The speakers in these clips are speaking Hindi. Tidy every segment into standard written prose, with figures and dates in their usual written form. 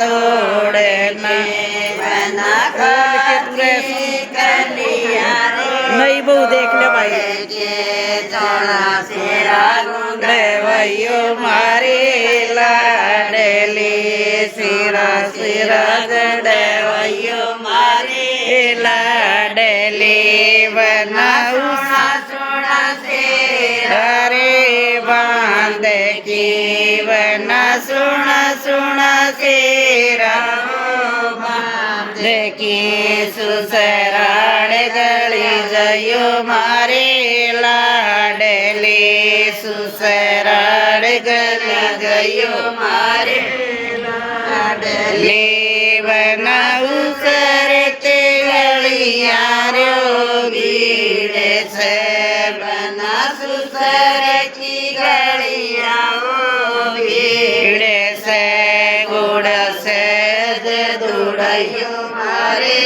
तोड़े नहीं बहु देख ले भाई वयो मारे लाडली सिरा सिरा गड़वयो मारे लाडली बनाऊ सोना से हरे बांध की बना सुना सुना से की सुसराड़ गली जयो मारे लाडली सुसराड़ गली जयो मारे लाडली बनाऊ करते गलियारो भीड़ से बना सुसर की गलिया भीड़ से गुड़ से दुड़यो मारे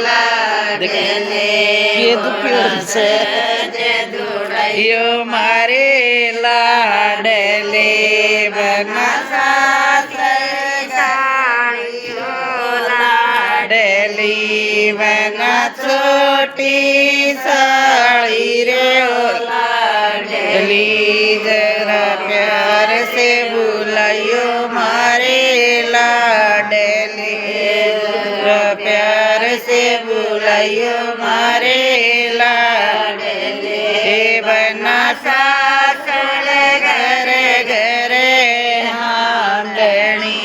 लाडले से दुड़यो मारे लाडले बना लाडली बना छोटी साड़ी रे लाडली जरा प्यार से बुलायो मारे लाडली प्यार से बुलायो मारे लाडली बना सासड़ घर घर हांडनी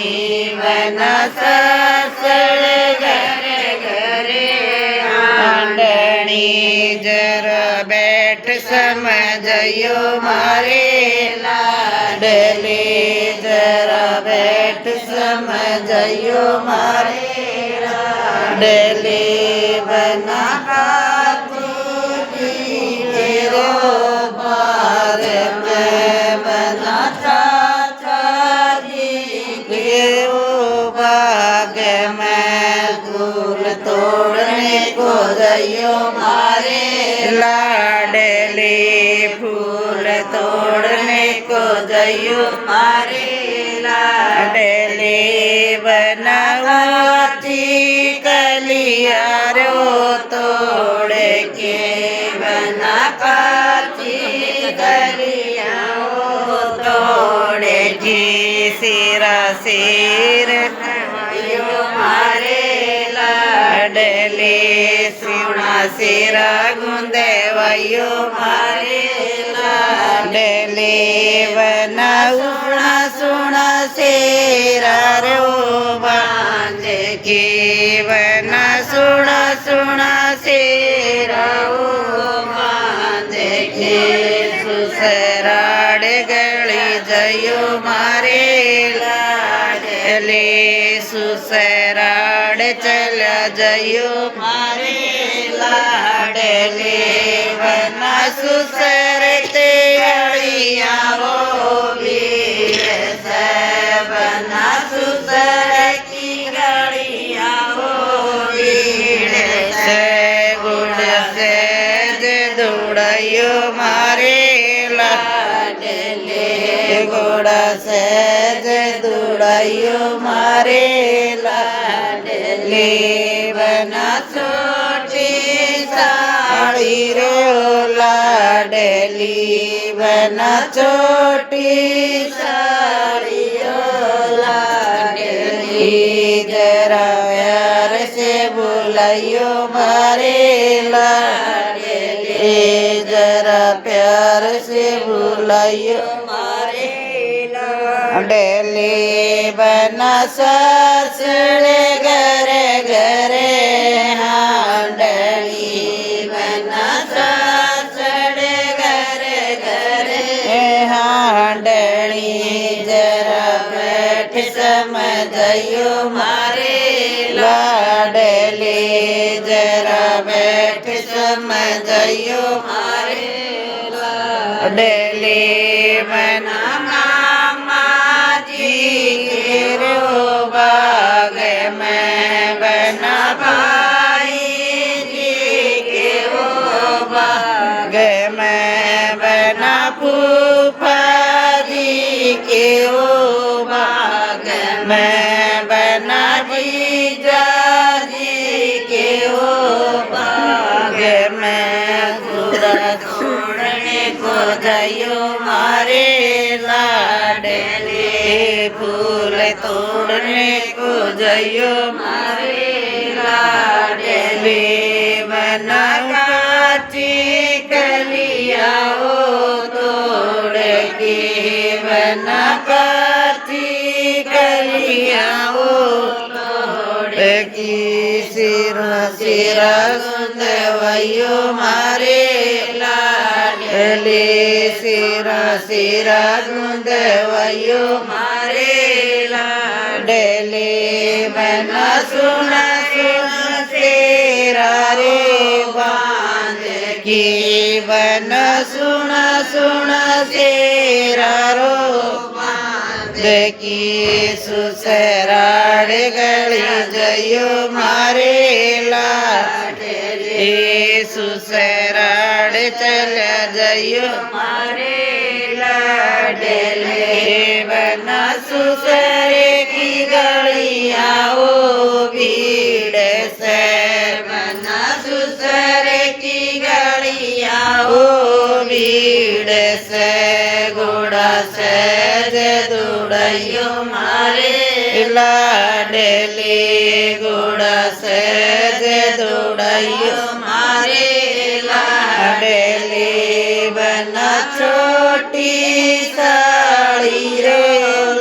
बना सासड़ घर घर हांडनी जरा बैठ समझयो मारे लाडली जरा बैठ समझयो मारे लाडली बना तोड़ने को जयो मारे लाडली फूल तोड़ने को जयो मारे लाडली बनावती कलियारो तोड़ के बना काची कलियाओ तोड़ की सिरा सिर मारे लाडली सुना सिरा गुंदे वयो मारे लाडली बनाऊ सुना सिरा रो बांध की बना सुना सुना सिरा बांध की सुसराड़ गली जयो मारे लाडली सुसराड़ चल जयो मारे लाडली बना सुसरते अड़िया वो भीड़ से बना सुसर की गड़िया वो भीड़ से गुड़ से दुड़यो मारे लाडली गुड़ से दुड़यो मारे लाडली बना छोटी साड़ी रो लाडली बना छोटी साड़ी रो लाडली जरा प्यार से बुलायो मारे लाडली जरा प्यार से बुलायो मारे लाडली बना सासड़ घर घर हांडनी बना सासड़ घर घर हांडनी जरा बैठ समझयो मारे लाडली जरा बैठ समझयो मारे लाडली बना मामा जी के रो बाग में बना भाई जी के वो बाग में बना फूफा जी के वो बाग में बना જયો મારે લાડલે ફૂલ તોડને કો જયો મારે લાડલે વન કાચી કલિયાઓ તોડ કે વન કાચી કલિયાઓ તોડ કી શિરા શિરા સુંદવયો મારે લાડલે શિરા શિરા ગુંદવયો મારે લાડલે વન સુન સુન શેરા રે બાંધ કી વન સુન સુન શેરા રો બાંધ કી સુસરાડ ગળી જયો મારે લાડલે સુસરાડ ચલ્યા જયો મારે લાડલે વન સુસરે કી ગળિયાઓ ભીડ સે વન સુસરે કી ગળિયાઓ ભીડ સે ઘોડા સે દોડયો મારે લાડલે ઘોડા સે દોડયો મારે લાડલે વન છોટી સાળી રે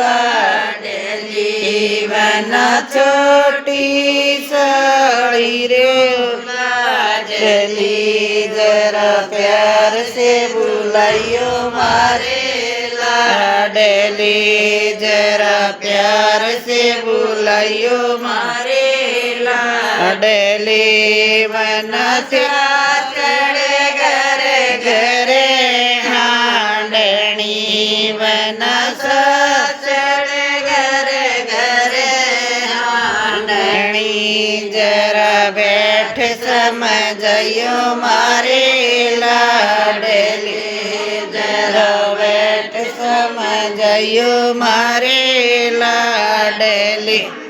લાડલી વન છોટી સાળી રે લાડલી જરા પ્યાર સે બુલાયો મારે લાડલી જરા પ્યાર સે બુલાયો મારે લાડલી વન ચડે ઘરે ઘરે હાંડણી વન ચડે ઘરે ઘરે હાંડણી જરા બેઠ સમજયો મારે લાડલી જરા બેઠ સમજયો મારે લાડલી